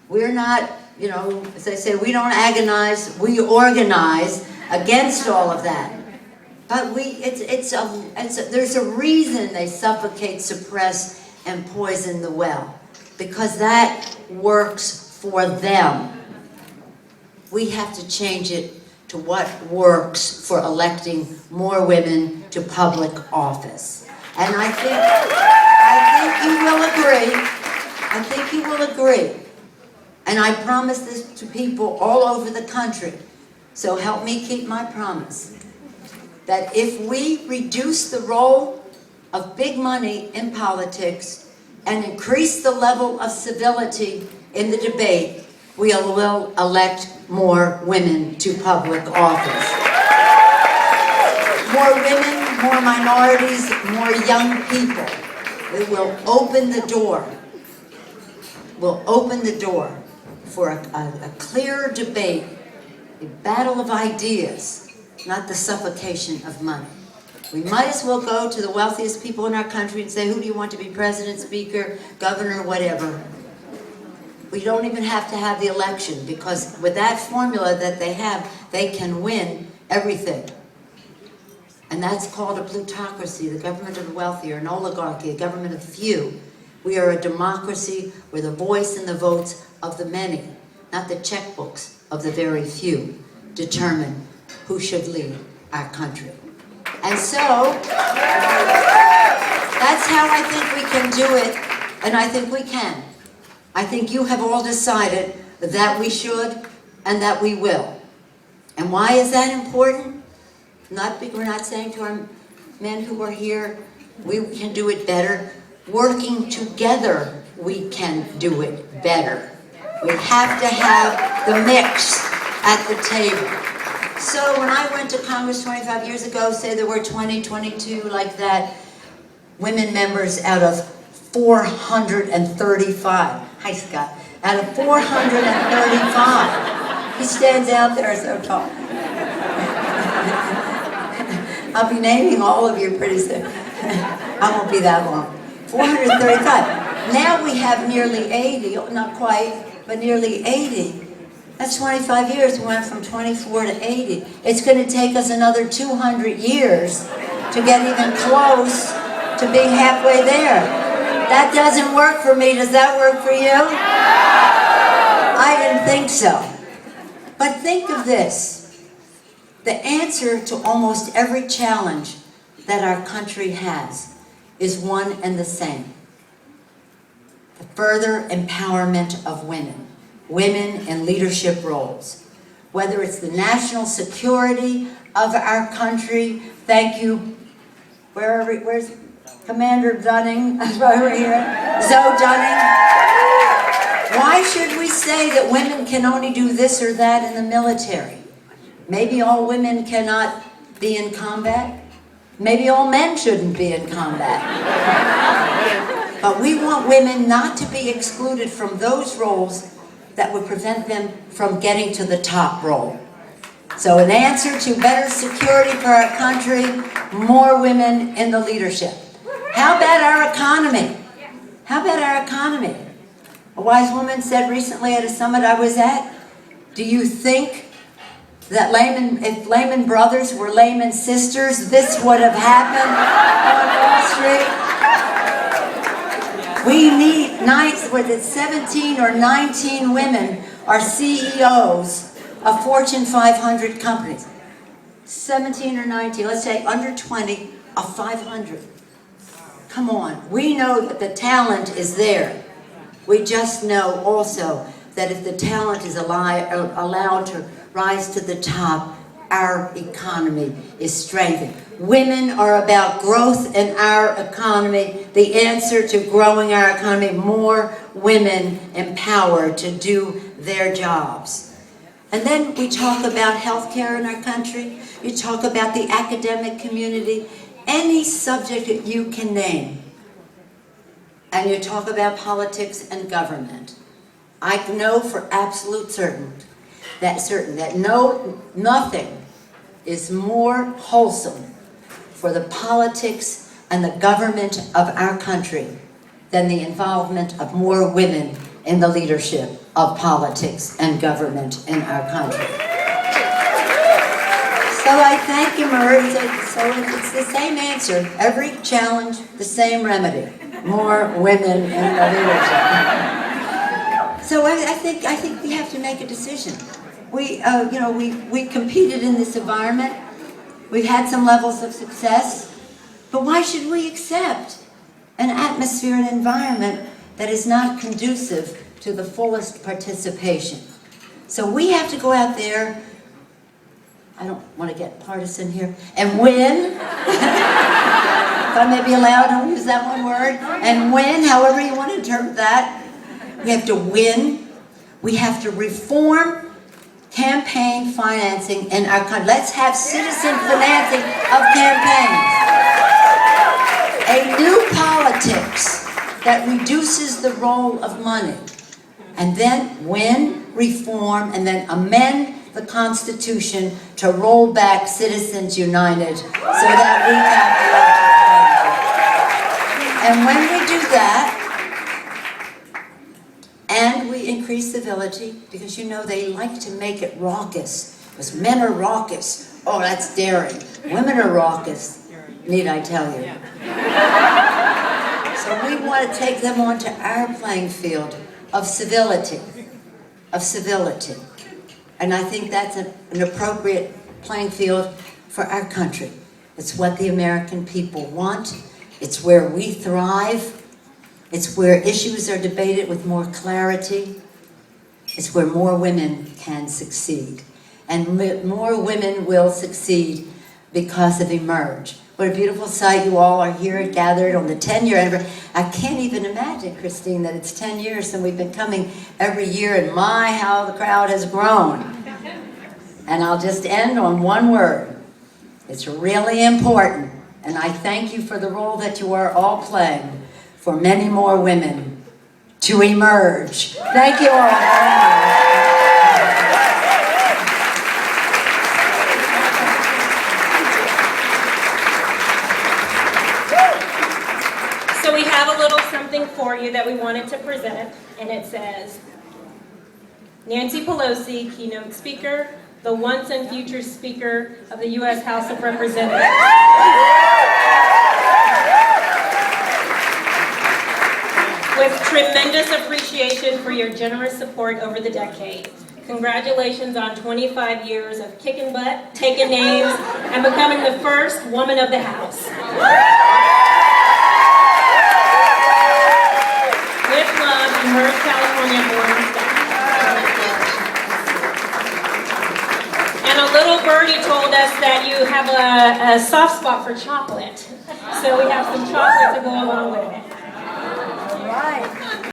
We're not, you know, as I say, we don't agonize, we organize against all of that. But there's a reason they suffocate, suppress, and poison the well. Because that works for them. We have to change it to what works for electing more women to public office. And I think you will agree. I think you will agree. And I promise this to people all over the country. So help me keep my promise. That if we reduce the role of big money in politics and increase the level of civility in the debate, we will elect more women to public office. More women, more minorities, more young people. It will open the door. Will open the door for a clearer debate, a battle of ideas, not the suffocation of money. We might as well go to the wealthiest people in our country and say, who do you want to be president, speaker, governor, whatever. We don't even have to have the election, because with that formula that they have, they can win everything. And that's called a plutocracy, the government of the wealthy, or an oligarchy, a government of the few. We are a democracy where the voice and the votes of the many, not the checkbooks of the very few, determine who should lead our country. And so, that's how I think we can do it, and I think we can. I think you have all decided that we should and that we will. And why is that important? We're not saying to our men who are here, we can do it better. Working together, we can do it better. We have to have the mix at the table. So when I went to Congress 25 years ago, say there were 20, 22 like that, women members out of 435. Hi, Scott. Out of 435. He stands out there so tall. I'll be naming all of you pretty soon. I won't be that long. 435. Now we have nearly 80, not quite, but nearly 80. That's 25 years. We went from 24 to 80. It's going to take us another 200 years to get even close to being halfway there. That doesn't work for me. Does that work for you? I didn't think so. But think of this. The answer to almost every challenge that our country has is one and the same. The further empowerment of women. Women in leadership roles. Whether it's the national security of our country. Thank you. Where's Commander Dunning? That's why we're here. Zoe Dunning. Why should we say that women can only do this or that in the military? Maybe all women cannot be in combat. Maybe all men shouldn't be in combat. But we want women not to be excluded from those roles that would prevent them from getting to the top role. So in answer to better security for our country, more women in the leadership. How about our economy? How about our economy? A wise woman said recently at a summit I was at, do you think that if Lehman Brothers were Lehman sisters, this would have happened on Wall Street? We need 17 or 19 women are CEOs of Fortune 500 companies. 17 or 19, let's say under 20 of 500. Come on, we know that the talent is there. We just know also that if the talent is allowed to rise to the top, our economy is strengthened. Women are about growth in our economy. The answer to growing our economy, more women empowered to do their jobs. And then we talk about healthcare in our country. You talk about the academic community, any subject that you can name. And you talk about politics and government. I know for absolute certain that nothing is more wholesome for the politics and the government of our country than the involvement of more women in the leadership of politics and government in our country. So I thank you, Murray. So it's the same answer. Every challenge, the same remedy. More women in the leadership. So I think we have to make a decision. We competed in this environment. We've had some levels of success. But why should we accept an atmosphere and environment that is not conducive to the fullest participation? So we have to go out there, I don't want to get partisan here, and win. If I may be allowed to use that one word, and win, however you want to interpret that. We have to win. We have to reform campaign financing in our country. Let's have citizen financing of campaigns. A new politics that reduces the role of money. And then win, reform, and then amend the Constitution to roll back Citizens United so that we have the electoral. And when we do that, and we increase civility, because you know they like to make it raucous, because men are raucous. Oh, that's daring. Women are raucous, need I tell you. So we want to take them onto our playing field of civility, And I think that's an appropriate playing field for our country. It's what the American people want. It's where we thrive. It's where issues are debated with more clarity. It's where more women can succeed. And more women will succeed because of Emerge. What a beautiful sight. You all are here gathered on the 10-year anniversary. I can't even imagine, Christine, that it's 10 years and we've been coming every year, and my, how the crowd has grown. And I'll just end on one word. It's really important. And I thank you for the role that you are all playing for many more women to emerge. Thank you all very much. So we have a little something for you that we wanted to present, and it says, Nancy Pelosi, keynote speaker, the once and future Speaker of the U.S. House of Representatives. With tremendous appreciation for your generous support over the decade. Congratulations on 25 years of kicking butt, taking names, and becoming the first woman of the House. With love, Emerge California Board and Staff. And a little birdie told us that you have a soft spot for chocolate. So we have some chocolate to go along with it. All right.